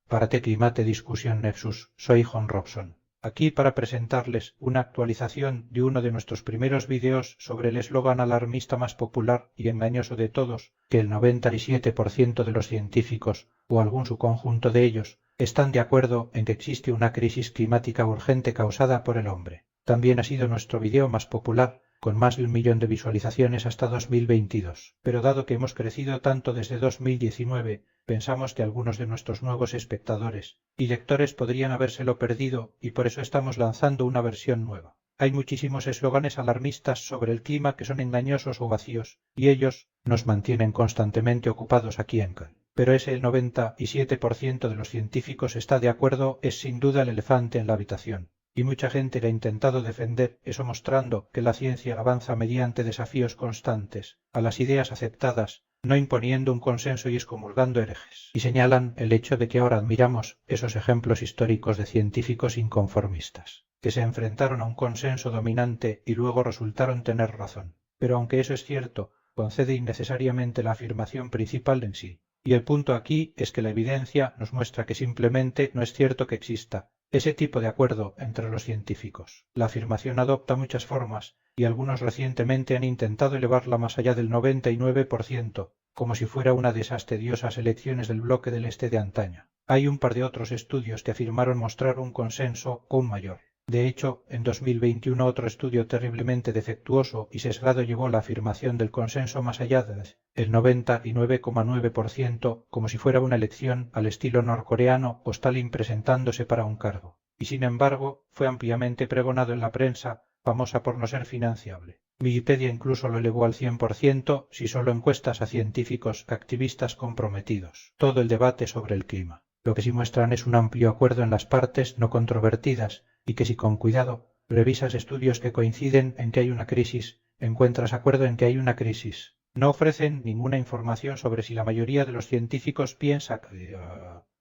Parate Climate Discussion Nexus, soy John Robson. Aquí para presentarles una actualización de uno de nuestros primeros vídeos sobre el eslogan alarmista más popular y engañoso de todos, que el 97% de los científicos, o algún subconjunto de ellos, están de acuerdo en que existe una crisis climática urgente causada por el hombre. También ha sido nuestro vídeo más popular, con más de 1 millón de visualizaciones hasta 2022. Pero dado que hemos crecido tanto desde 2019, pensamos que algunos de nuestros nuevos espectadores y lectores podrían habérselo perdido y por eso estamos lanzando una versión nueva. Hay muchísimos eslóganes alarmistas sobre el clima que son engañosos o vacíos, y ellos nos mantienen constantemente ocupados aquí en Cal. Pero ese 97% de los científicos está de acuerdo es sin duda el elefante en la habitación. Y mucha gente le ha intentado defender eso mostrando que la ciencia avanza mediante desafíos constantes a las ideas aceptadas, no imponiendo un consenso y excomulgando herejes. Y señalan el hecho de que ahora admiramos esos ejemplos históricos de científicos inconformistas, que se enfrentaron a un consenso dominante y luego resultaron tener razón. Pero aunque eso es cierto, concede innecesariamente la afirmación principal en sí. Y el punto aquí es que la evidencia nos muestra que simplemente no es cierto que exista ese tipo de acuerdo entre los científicos. La afirmación adopta muchas formas y algunos recientemente han intentado elevarla más allá del 99%, como si fuera una de esas tediosas elecciones del bloque del este de antaño. Hay un par de otros estudios que afirmaron mostrar un consenso aún mayor. De hecho, en 2021 otro estudio terriblemente defectuoso y sesgado llevó la afirmación del consenso más allá del 99,9%, como si fuera una elección al estilo norcoreano o Stalin presentándose para un cargo. Y sin embargo, fue ampliamente pregonado en la prensa, famosa por no ser financiable. Wikipedia incluso lo elevó al 100% si solo encuestas a científicos activistas comprometidos. Todo el debate sobre el clima. Lo que sí muestran es un amplio acuerdo en las partes no controvertidas, y que si con cuidado revisas estudios que coinciden en que hay una crisis, encuentras acuerdo en que hay una crisis. No ofrecen ninguna información sobre si la mayoría de los científicos piensa que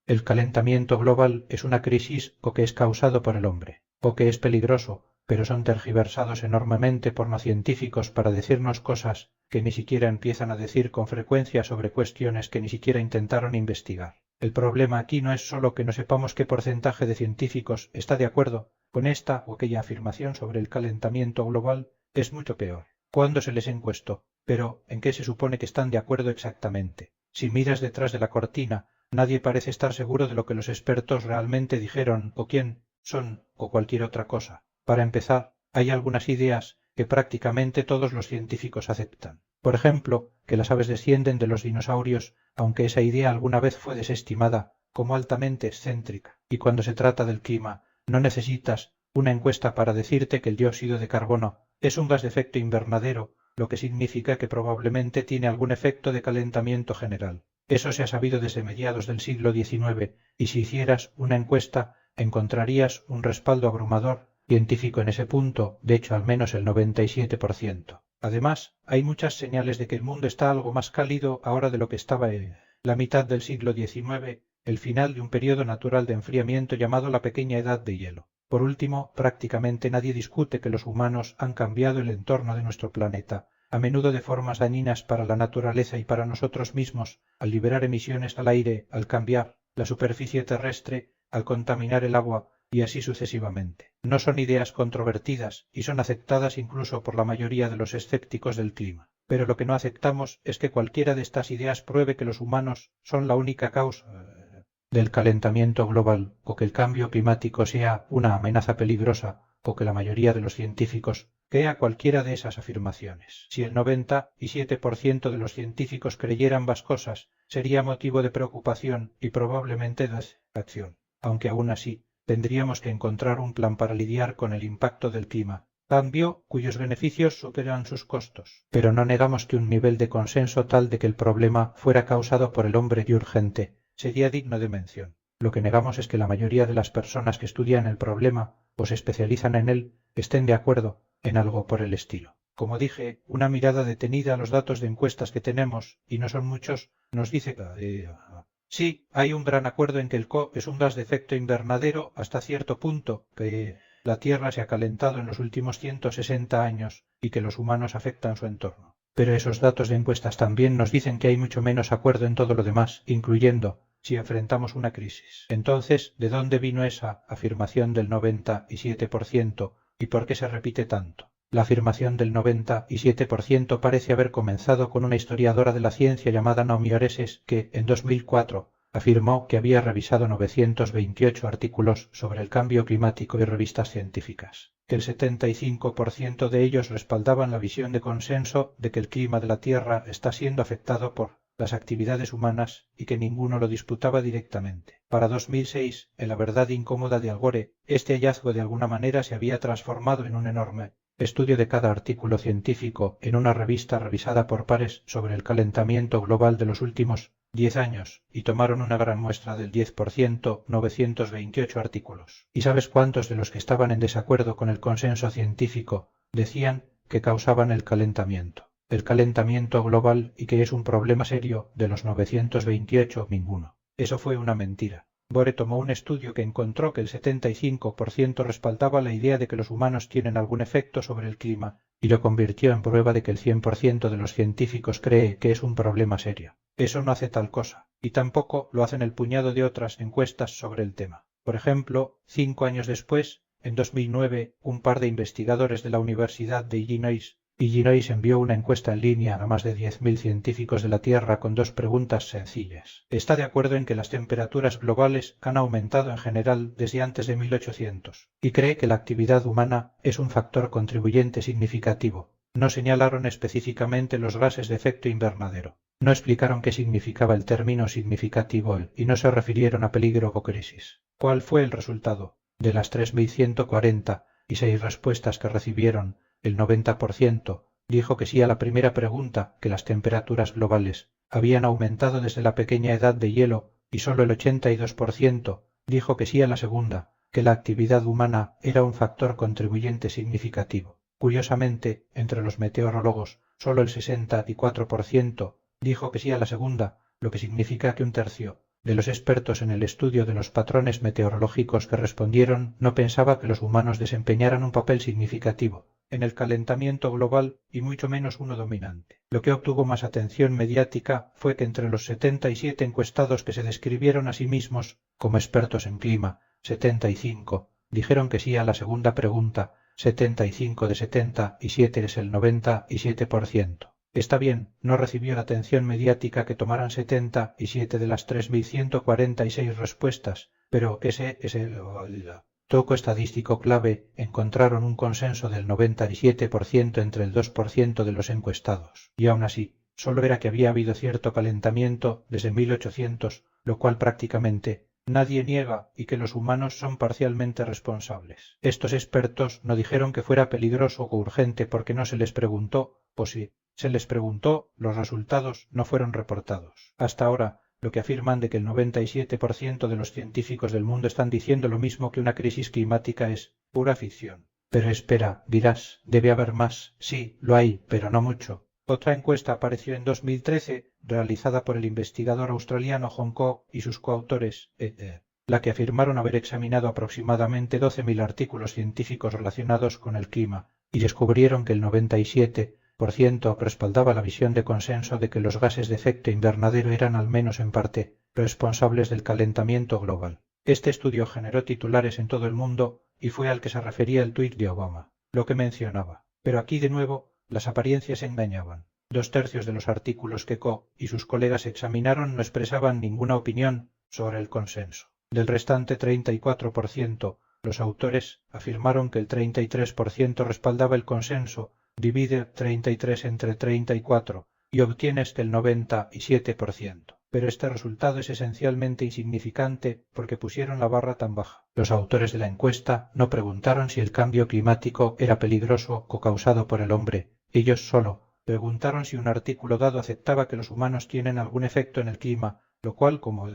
el calentamiento global es una crisis o que es causado por el hombre, o que es peligroso, pero son tergiversados enormemente por no científicos para decirnos cosas que ni siquiera empiezan a decir con frecuencia sobre cuestiones que ni siquiera intentaron investigar. El problema aquí no es solo que no sepamos qué porcentaje de científicos está de acuerdo con esta o aquella afirmación sobre el calentamiento global, es mucho peor. ¿Cuándo se les encuestó? Pero, ¿en qué se supone que están de acuerdo exactamente? Si miras detrás de la cortina, nadie parece estar seguro de lo que los expertos realmente dijeron o quién son o cualquier otra cosa. Para empezar, hay algunas ideas que prácticamente todos los científicos aceptan. Por ejemplo, que las aves descienden de los dinosaurios, aunque esa idea alguna vez fue desestimada como altamente excéntrica. Y cuando se trata del clima, no necesitas una encuesta para decirte que el dióxido de carbono es un gas de efecto invernadero, lo que significa que probablemente tiene algún efecto de calentamiento general. Eso se ha sabido desde mediados del siglo XIX, y si hicieras una encuesta encontrarías un respaldo abrumador científico en ese punto, de hecho al menos el 97%. Además, hay muchas señales de que el mundo está algo más cálido ahora de lo que estaba en la mitad del siglo XIX, el final de un periodo natural de enfriamiento llamado la pequeña edad de hielo. Por último, prácticamente nadie discute que los humanos han cambiado el entorno de nuestro planeta, a menudo de formas dañinas para la naturaleza y para nosotros mismos, al liberar emisiones al aire, al cambiar la superficie terrestre, al contaminar el agua, y así sucesivamente. No son ideas controvertidas y son aceptadas incluso por la mayoría de los escépticos del clima. Pero lo que no aceptamos es que cualquiera de estas ideas pruebe que los humanos son la única causa del calentamiento global, o que el cambio climático sea una amenaza peligrosa, o que la mayoría de los científicos crea cualquiera de esas afirmaciones. Si el 97% de los científicos creyera ambas cosas, sería motivo de preocupación y probablemente de acción. Aunque aún así, tendríamos que encontrar un plan para lidiar con el impacto del clima, cambio cuyos beneficios superan sus costos. Pero no negamos que un nivel de consenso tal de que el problema fuera causado por el hombre y urgente sería digno de mención. Lo que negamos es que la mayoría de las personas que estudian el problema o se especializan en él estén de acuerdo en algo por el estilo. Como dije, una mirada detenida a los datos de encuestas que tenemos, y no son muchos, nos dice que sí, hay un gran acuerdo en que el CO es un gas de efecto invernadero hasta cierto punto, que la Tierra se ha calentado en los últimos 160 años y que los humanos afectan su entorno. Pero esos datos de encuestas también nos dicen que hay mucho menos acuerdo en todo lo demás, incluyendo si enfrentamos una crisis. Entonces, ¿de dónde vino esa afirmación del 97% y por qué se repite tanto? La afirmación del 97% parece haber comenzado con una historiadora de la ciencia llamada Naomi Oreskes que, en 2004, afirmó que había revisado 928 artículos sobre el cambio climático y revistas científicas, que el 75% de ellos respaldaban la visión de consenso de que el clima de la Tierra está siendo afectado por las actividades humanas y que ninguno lo disputaba directamente. Para 2006, en La verdad incómoda de Al Gore, este hallazgo de alguna manera se había transformado en un enorme estudio de cada artículo científico en una revista revisada por pares sobre el calentamiento global de los últimos 10 años, y tomaron una gran muestra del 10%, 928 artículos. ¿Y sabes cuántos de los que estaban en desacuerdo con el consenso científico decían que causaban el calentamiento global y que es un problema serio? De los 928, ninguno. Eso fue una mentira. Gore tomó un estudio que encontró que el 75% respaldaba la idea de que los humanos tienen algún efecto sobre el clima y lo convirtió en prueba de que el 100% de los científicos cree que es un problema serio. Eso no hace tal cosa, y tampoco lo hacen el puñado de otras encuestas sobre el tema. Por ejemplo, 5 años después, en 2009, un par de investigadores de la Universidad de Illinois envió una encuesta en línea a más de 10.000 científicos de la Tierra con 2 preguntas sencillas. ¿Está de acuerdo en que las temperaturas globales han aumentado en general desde antes de 1800? ¿Y cree que la actividad humana es un factor contribuyente significativo? No señalaron específicamente los gases de efecto invernadero. No explicaron qué significaba el término significativo y no se refirieron a peligro o crisis. ¿Cuál fue el resultado? De las 3.146 respuestas que recibieron, el 90% dijo que sí a la primera pregunta, que las temperaturas globales habían aumentado desde la pequeña edad de hielo, y solo el 82% dijo que sí a la segunda, que la actividad humana era un factor contribuyente significativo. Curiosamente, entre los meteorólogos, solo el 64% dijo que sí a la segunda, lo que significa que un tercio de los expertos en el estudio de los patrones meteorológicos que respondieron no pensaba que los humanos desempeñaran un papel significativo en el calentamiento global y mucho menos uno dominante. Lo que obtuvo más atención mediática fue que entre los 77 encuestados que se describieron a sí mismos como expertos en clima, 75 dijeron que sí a la segunda pregunta, 75 de 77 es el 97%. Está bien, no recibió la atención mediática que tomaran 77 de las 3.146 respuestas, pero ese es el toco estadístico clave. Encontraron un consenso del 97% entre el 2% de los encuestados. Y aún así, solo era que había habido cierto calentamiento desde 1800, lo cual prácticamente nadie niega, y que los humanos son parcialmente responsables. Estos expertos no dijeron que fuera peligroso o urgente porque no se les preguntó, o sí, se les preguntó, los resultados no fueron reportados. Hasta ahora, lo que afirman de que el 97% de los científicos del mundo están diciendo lo mismo que una crisis climática es pura ficción. Pero espera, dirás, debe haber más. Sí, lo hay, pero no mucho. Otra encuesta apareció en 2013, realizada por el investigador australiano Honkoh y sus coautores, la que afirmaron haber examinado aproximadamente 12.000 artículos científicos relacionados con el clima, y descubrieron que el 97% respaldaba la visión de consenso de que los gases de efecto invernadero eran al menos en parte responsables del calentamiento global. Este estudio generó titulares en todo el mundo y fue al que se refería el tuit de Obama, lo que mencionaba. Pero aquí de nuevo las apariencias engañaban. 2/3 de los artículos que Koch y sus colegas examinaron no expresaban ninguna opinión sobre el consenso. Del restante 34%, los autores afirmaron que el 33% respaldaba el consenso. Divide 33 entre 34 y obtienes el 97%. Pero este resultado es esencialmente insignificante porque pusieron la barra tan baja. Los autores de la encuesta no preguntaron si el cambio climático era peligroso o causado por el hombre. Ellos solo preguntaron si un artículo dado aceptaba que los humanos tienen algún efecto en el clima, lo cual, como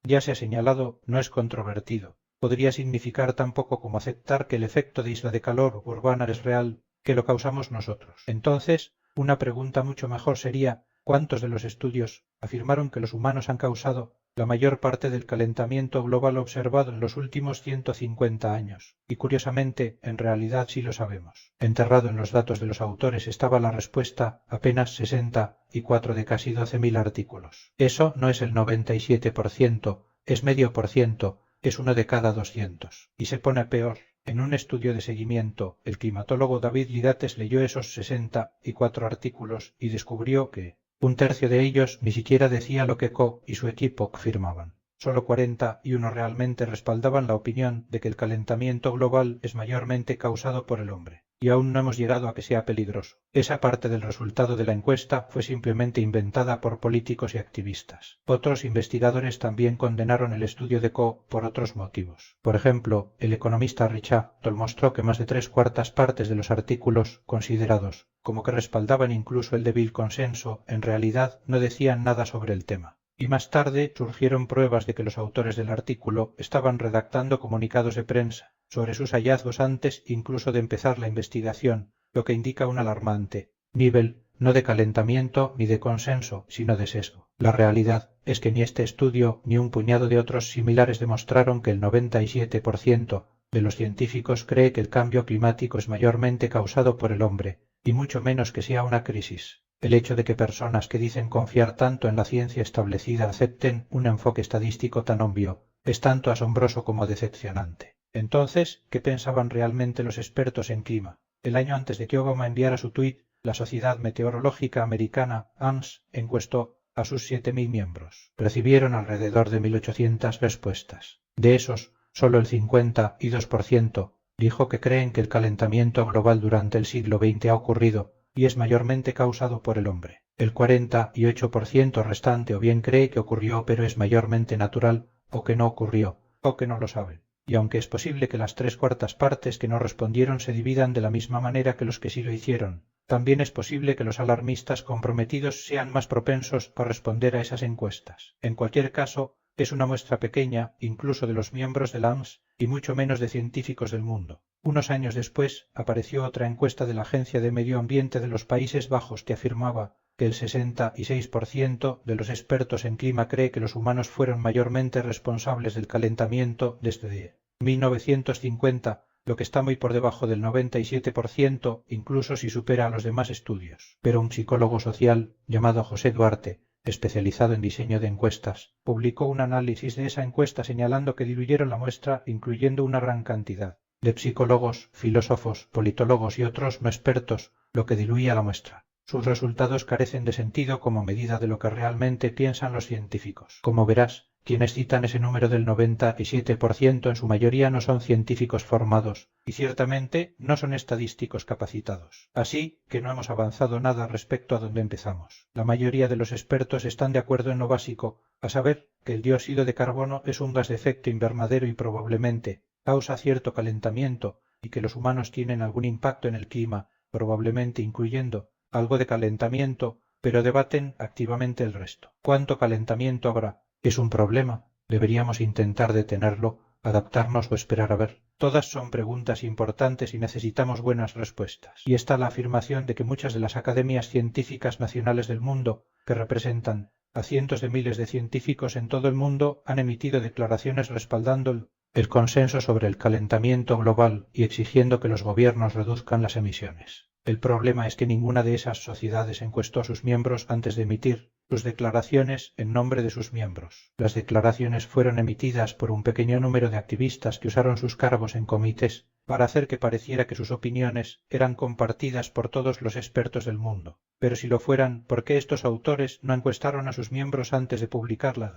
ya se ha señalado, no es controvertido. Podría significar tan poco como aceptar que el efecto de isla de calor urbana es real, que lo causamos nosotros. Entonces, una pregunta mucho mejor sería, ¿cuántos de los estudios afirmaron que los humanos han causado la mayor parte del calentamiento global observado en los últimos 150 años, y curiosamente, en realidad sí lo sabemos. Enterrado en los datos de los autores estaba la respuesta, apenas 64 de casi 12.000 artículos. Eso no es el 97%, es medio por ciento, es uno de cada 200. Y se pone peor. En un estudio de seguimiento, el climatólogo David Lidates leyó esos 64 artículos y descubrió que un tercio de ellos ni siquiera decía lo que Koch y su equipo afirmaban. Solo 41 realmente respaldaban la opinión de que el calentamiento global es mayormente causado por el hombre. Y aún no hemos llegado a que sea peligroso. Esa parte del resultado de la encuesta fue simplemente inventada por políticos y activistas. Otros investigadores también condenaron el estudio de Koch por otros motivos. Por ejemplo, el economista Richard mostró que más de 3/4 partes de los artículos considerados como que respaldaban incluso el débil consenso, en realidad no decían nada sobre el tema. Y más tarde surgieron pruebas de que los autores del artículo estaban redactando comunicados de prensa sobre sus hallazgos antes incluso de empezar la investigación, lo que indica un alarmante nivel no de calentamiento ni de consenso, sino de sesgo. La realidad es que ni este estudio ni un puñado de otros similares demostraron que el 97% de los científicos cree que el cambio climático es mayormente causado por el hombre, y mucho menos que sea una crisis. El hecho de que personas que dicen confiar tanto en la ciencia establecida acepten un enfoque estadístico tan obvio es tanto asombroso como decepcionante. Entonces, ¿qué pensaban realmente los expertos en clima? El año antes de que Obama enviara su tuit, la Sociedad Meteorológica Americana, ANS, encuestó a sus 7.000 miembros. Recibieron alrededor de 1.800 respuestas. De esos, solo el 52% dijo que creen que el calentamiento global durante el siglo XX ha ocurrido y es mayormente causado por el hombre. El 48% restante o bien cree que ocurrió pero es mayormente natural, o que no ocurrió, o que no lo saben. Y aunque es posible que las 3/4 partes que no respondieron se dividan de la misma manera que los que sí lo hicieron, también es posible que los alarmistas comprometidos sean más propensos a responder a esas encuestas. En cualquier caso, es una muestra pequeña, incluso de los miembros de la ANS, y mucho menos de científicos del mundo. Unos años después apareció otra encuesta de la Agencia de Medio Ambiente de los Países Bajos que afirmaba que el 66% de los expertos en clima cree que los humanos fueron mayormente responsables del calentamiento desde 1950, lo que está muy por debajo del 97%, incluso si supera a los demás estudios. Pero un psicólogo social llamado José Duarte, especializado en diseño de encuestas, publicó un análisis de esa encuesta señalando que diluyeron la muestra incluyendo una gran cantidad de psicólogos, filósofos, politólogos y otros no expertos, lo que diluía la muestra. Sus resultados carecen de sentido como medida de lo que realmente piensan los científicos. Como verás, quienes citan ese número del 97% en su mayoría no son científicos formados y ciertamente no son estadísticos capacitados. Así que no hemos avanzado nada respecto a donde empezamos. La mayoría de los expertos están de acuerdo en lo básico, a saber que el dióxido de carbono es un gas de efecto invernadero y probablemente causa cierto calentamiento y que los humanos tienen algún impacto en el clima, probablemente incluyendo algo de calentamiento, pero debaten activamente el resto. ¿Cuánto calentamiento habrá? ¿Es un problema? ¿Deberíamos intentar detenerlo, adaptarnos o esperar a ver? Todas son preguntas importantes y necesitamos buenas respuestas. Y está la afirmación de que muchas de las academias científicas nacionales del mundo, que representan a cientos de miles de científicos en todo el mundo, han emitido declaraciones respaldando el consenso sobre el calentamiento global y exigiendo que los gobiernos reduzcan las emisiones. El problema es que ninguna de esas sociedades encuestó a sus miembros antes de emitir sus declaraciones en nombre de sus miembros. Las declaraciones fueron emitidas por un pequeño número de activistas que usaron sus cargos en comités para hacer que pareciera que sus opiniones eran compartidas por todos los expertos del mundo. Pero si lo fueran, ¿por qué estos autores no encuestaron a sus miembros antes de publicar las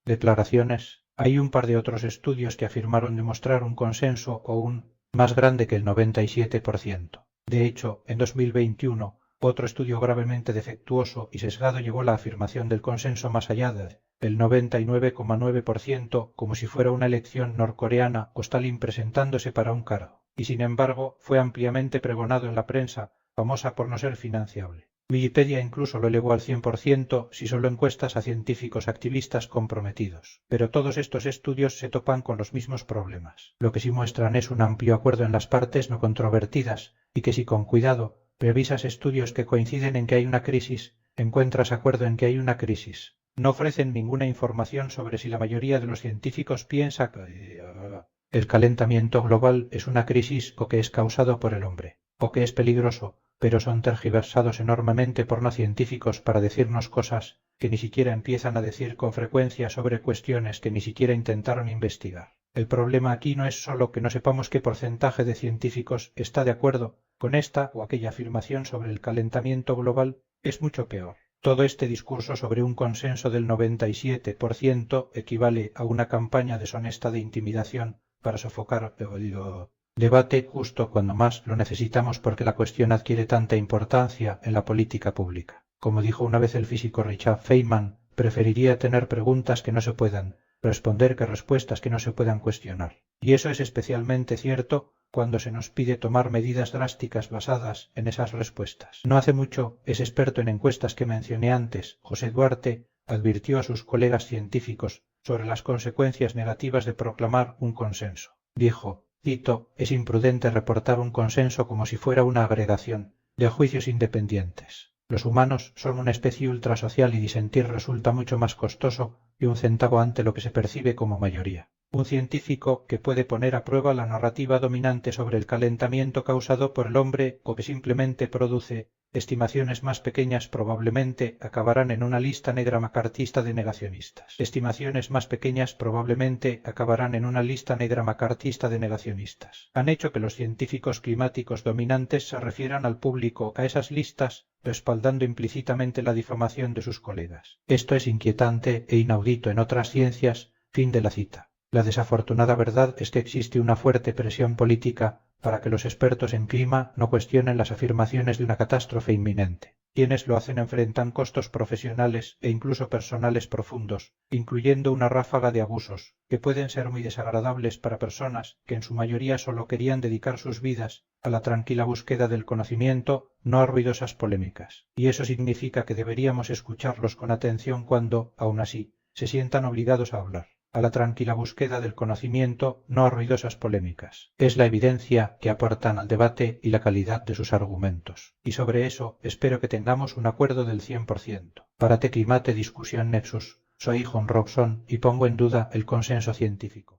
declaraciones? Hay un par de otros estudios que afirmaron demostrar un consenso aún más grande que el 97%. De hecho, en 2021, otro estudio gravemente defectuoso y sesgado llevó la afirmación del consenso más allá del 99,9%, como si fuera una elección norcoreana o Stalin presentándose para un cargo. Y sin embargo, fue ampliamente pregonado en la prensa, famosa por no ser financiable. Wikipedia incluso lo elevó al 100% si solo encuestas a científicos activistas comprometidos. Pero todos estos estudios se topan con los mismos problemas. Lo que sí muestran es un amplio acuerdo en las partes no controvertidas y que si con cuidado revisas estudios que coinciden en que hay una crisis, encuentras acuerdo en que hay una crisis. No ofrecen ninguna información sobre si la mayoría de los científicos piensa que el calentamiento global es una crisis o que es causado por el hombre, o que es peligroso, pero son tergiversados enormemente por no científicos para decirnos cosas que ni siquiera empiezan a decir con frecuencia sobre cuestiones que ni siquiera intentaron investigar. El problema aquí no es solo que no sepamos qué porcentaje de científicos está de acuerdo con esta o aquella afirmación sobre el calentamiento global, es mucho peor. Todo este discurso sobre un consenso del 97% equivale a una campaña deshonesta de intimidación para sofocar el debate justo cuando más lo necesitamos porque la cuestión adquiere tanta importancia en la política pública. Como dijo una vez el físico Richard Feynman, preferiría tener preguntas que no se puedan responder que respuestas que no se puedan cuestionar. Y eso es especialmente cierto cuando se nos pide tomar medidas drásticas basadas en esas respuestas. No hace mucho, ese experto en encuestas que mencioné antes, José Duarte, advirtió a sus colegas científicos sobre las consecuencias negativas de proclamar un consenso. Dijo, cito, es imprudente reportar un consenso como si fuera una agregación de juicios independientes. Los humanos son una especie ultrasocial y disentir resulta mucho más costoso que un centavo ante lo que se percibe como mayoría. Un científico que puede poner a prueba la narrativa dominante sobre el calentamiento causado por el hombre o que simplemente produce estimaciones más pequeñas probablemente acabarán en una lista negra macartista de negacionistas. Estimaciones más pequeñas probablemente acabarán en una lista negra macartista de negacionistas. Han hecho que los científicos climáticos dominantes se refieran al público a esas listas respaldando implícitamente la difamación de sus colegas. Esto es inquietante e inaudito en otras ciencias. Fin de la cita. La desafortunada verdad es que existe una fuerte presión política para que los expertos en clima no cuestionen las afirmaciones de una catástrofe inminente. Quienes lo hacen enfrentan costos profesionales e incluso personales profundos, incluyendo una ráfaga de abusos, que pueden ser muy desagradables para personas que en su mayoría solo querían dedicar sus vidas a la tranquila búsqueda del conocimiento, no a ruidosas polémicas. Y eso significa que deberíamos escucharlos con atención cuando, aun así, se sientan obligados a hablar. A la tranquila búsqueda del conocimiento, no a ruidosas polémicas. Es la evidencia que aportan al debate y la calidad de sus argumentos. Y sobre eso espero que tengamos un acuerdo del 100%. Para Teclimate Discusión Nexus, soy John Robson y pongo en duda el consenso científico.